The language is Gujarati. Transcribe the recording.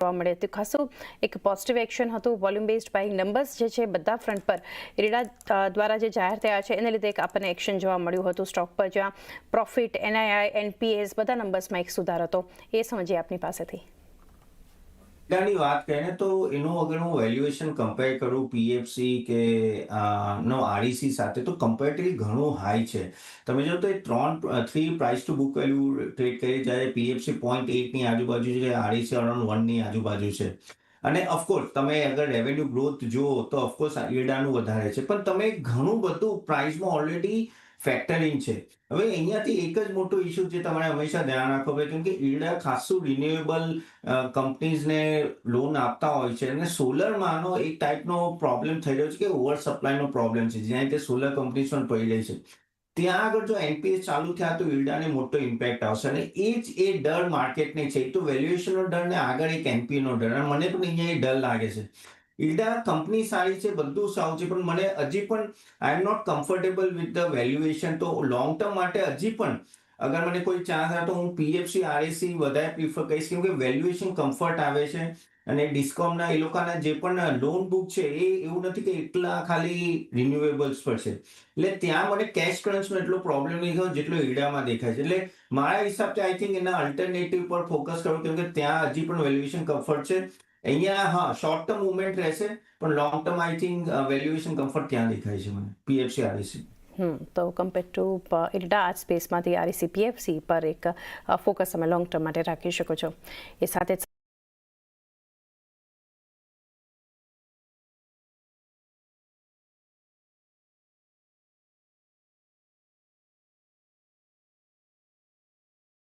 જોવા મળે તો ખાસું એક પોઝિટિવ એક્શન હતું. વોલ્યુમ બેઝડ બાઇંગ નંબર્સ જે છે બધા ફ્રન્ટ પર ઇરડા દ્વારા જે જાહેર થયા છે એને લીધે એક આપણને એક્શન જોવા મળ્યું હતું સ્ટોક પર, જ્યાં પ્રોફિટ, એનઆઈઆઈ, એનપીએસ બધા નંબર્સમાં એક સુધાર હતો. એ સમજીએ આપની પાસેથી. ની વાત કરીએ ને તો એનું અગર હું વેલ્યુએશન કમ્પેર કરું પીએફસી કે નો આરઈસી સાથે તો કમ્પેરેટિવલી ઘણું હાઈ છે. તમે જો તો એ 3 price two book value trade કરી જાય. પીએફસી 0.8 ની આજુબાજુ છે, આરઈસી અરાઉન્ડ 1 ની આજુબાજુ છે. અને ઓફકોર્સ તમે અગર રેવન્યુ ગ્રોથ જુઓ તો ઓફકોર્સ ઈરડાનું વધારે છે, પણ તમે ઘણું બધું પ્રાઇસમાં ઓલરેડી ફેક્ટરિંગ છે. હવે અહીંયાથી એક જ મોટો ઇશ્યુ જે તમારે હંમેશા ધ્યાન રાખવો પડે, કેમ કે ઈરડા ખાસું રિન્યુએબલ કંપનીઝને લોન આપતા હોય છે, અને સોલરમાં આનો એક ટાઈપનો પ્રોબ્લેમ થઈ રહ્યો છે કે ઓવર સપ્લાયનો પ્રોબ્લેમ છે, જ્યાં તે સોલર કંપનીઝ પણ પડી રહી છે. ત્યાં આગળ જો એનપીએસ ચાલુ થયા તો ઈરડાને મોટો ઇમ્પેક્ટ આવશે, અને એ જ એ ડર માર્કેટને છે. એક તો વેલ્યુએશનનો ડર ને આગળ એક એનપીનો ડર, અને મને પણ અહીંયા એ ડર લાગે છે. ઈરડા કંપની સારી છે, બધું સારું છે, પણ મને હજી પણ I am not comfortable with the valuation. તો લોંગ ટર્મ માટે હજી પણ અગર મને કોઈ ચાન્સ આવે તો હું પીએફસી આરએસી વધારે પ્રિફર કરીશ, કેમ કે વેલ્યુએશન કમ્ફર્ટ આવે છે. અને ડિસ્કોમના એ લોકોના જે પણ લોન બુક છે એ એવું નથી કે એટલા ખાલી રિન્યુએબલ્સ પર છે, એટલે ત્યાં મને કેશ ક્રંચનો એટલો પ્રોબ્લેમ નહીં થયો જેટલો ઈરડામાં દેખાય છે. એટલે મારા હિસાબથી આઈ થિંક એના અલ્ટરનેટિવ પર ફોકસ કરું, કેમ કે ત્યાં હજી પણ વેલ્યુએશન કમ્ફર્ટ છે. અહીંયા હા શોર્ટ ટર્મ મુવમેન્ટ રહેશે, પણ long term I think valuation comfort ત્યાં દેખાય છે મને પીએફસી આરઈસી. તો કમ્પેર ટુ ઇરડા આ સ્પેસમાંથી આરઈસી, પીએફસી પર એક ફોકસ તમે લોંગ ટર્મ માટે રાખી શકો છો. એ સાથે